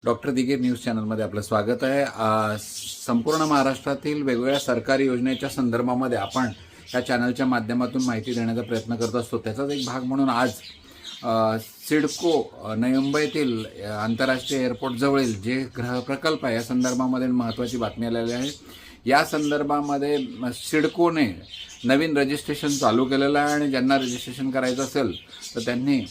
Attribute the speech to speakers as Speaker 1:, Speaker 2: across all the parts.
Speaker 1: Doctor दिगे news चॅनलमध्ये आपलं स्वागत आहे। संपूर्ण महाराष्ट्रातील वेगवेगळ्या सरकारी योजनेच्या संदर्भामध्ये आपण या चॅनलच्या माध्यमातून माहिती देण्याचा प्रयत्न करत असतो। त्याचाच एक भाग म्हणून आज सिडको नवी मुंबईतील आंतरराष्ट्रीय एअरपोर्ट जवळील जे गृहप्रकल्प आहे या संदर्भामध्ये महत्त्वाची बातमी आलेली आहे। या संदर्भामध्ये सिडकोने नवीन रजिस्ट्रेशन चालू केलेलं आहे आणि ज्यांना रजिस्ट्रेशन करायचं असेल तर त्यांनी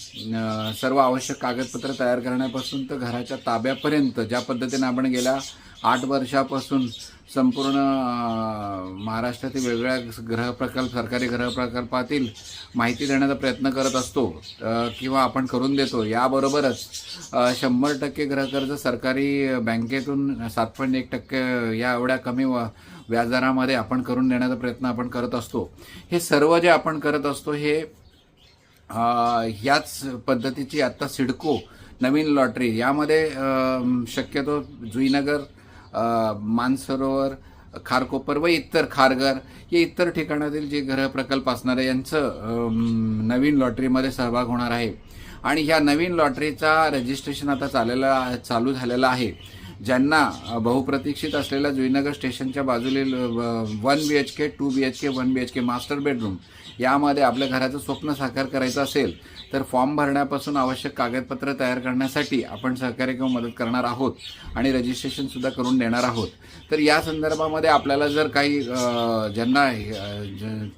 Speaker 1: सर्व आवश्यक कागदपत्र तयार करण्यापासून तर घराच्या ताब्यापर्यंत ज्या पद्धतीने आपण गेल्या 8 वर्षापासून संपूर्ण महाराष्ट्रातील वेगवेगळ्या गृहप्रकल्प सरकारी गृहप्रकल्पातील माहिती देण्याचा प्रयत्न करत असतो किंवा आपण करून देतो। याबरोबरच 100% गृहकर्ज सरकारी बँकेतून 7.1% या एवढ्या कमी व्याजदरामध्ये आपण करून देण्याचा प्रयत्न आपण करत असतो। हे सर्व जे आपण करत असतो हे ह्याच पद्धतीची आता सिडको नवीन लॉटरी यामध्ये शक्यतो जुईनगर, मानसरोवर, खारकोपर व इतर खारघर या इतर ठिकाणातील जे गृहप्रकल्प असणारे यांचं नवीन लॉटरीमध्ये सहभाग होणार आहे। आणि ह्या नवीन लॉटरीचा रजिस्ट्रेशन आता चालू झालेला आहे। ज्यांना बहुप्रतीक्षित असलेल्या जुईनगर स्टेशनच्या बाजूला 1 BHK 2 BHK 1 BHK master bedroom यामध्ये आपल्या घराचं स्वप्न साकार करायचं असेल तर फॉर्म भरण्यापासून आवश्यक कागदपत्र तयार करण्यासाठी आपण सहकार्य किंवा मदत करणार आहोत आणि रजिस्ट्रेशनसुद्धा करून देणार आहोत। तर या संदर्भामध्ये आपल्याला जर काही ज्यांना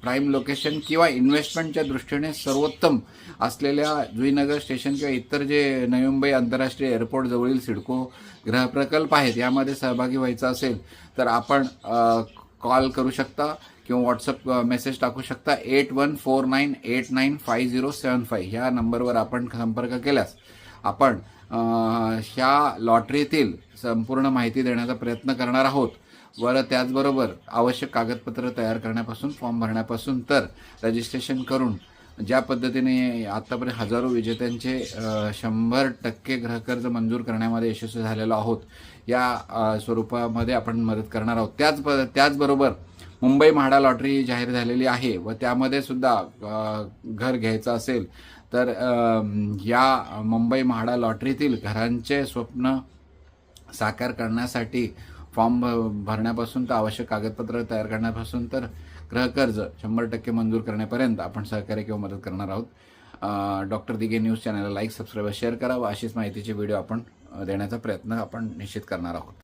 Speaker 1: प्राईम लोकेशन किंवा इन्व्हेस्टमेंटच्या दृष्टीने सर्वोत्तम असलेल्या जुईनगर स्टेशन किंवा इतर जे नवी मुंबई आंतरराष्ट्रीय एअरपोर्ट जवळील सिडको गृहप्रकल्प आहेत यामध्ये सहभागी व्हायचं असेल तर आपण कॉल करू शकता किंवा व्हॉट्सअप मेसेज टाकू शकता। 8149895075 ह्या नंबरवर आपण संपर्क केल्यास आपण ह्या लॉटरीतील संपूर्ण माहिती देण्याचा प्रयत्न करणार आहोत व त्याचबरोबर आवश्यक कागदपत्र तयार करण्यापासून फॉर्म भरण्यापासून तर रजिस्ट्रेशन करून ज्या पद्धतीने आतापर्यंत हजारो विजेत्यांचे 100% गृहकर्ज मंजूर करण्यामध्ये यशस्वी झालेलो आहोत या स्वरूपामध्ये आपण मदत करणार आहोत। त्याचबरोबर मुंबई म्हाडा लॉटरी जाहीर झालेली आहे व त्यामध्ये सुद्धा घर घ्यायचं असेल तर या मुंबई म्हाडा लॉटरीतील घरांचे स्वप्न साकार करण्यासाठी फॉर्म भरण्यापासून तर आवश्यक कागदपत्र तयार करण्यापासून तर गृहकर्ज 100% मंजूर करण्यापर्यंत आपण सहकार्य किंवा मदत करणार आहोत। डॉक्टर दिगे न्यूज चॅनलला लाईक, सबस्क्राईब, शेअर करा व अशीच माहितीचे व्हिडिओ आपण देण्याचा प्रयत्न आपण निश्चित करणार आहोत।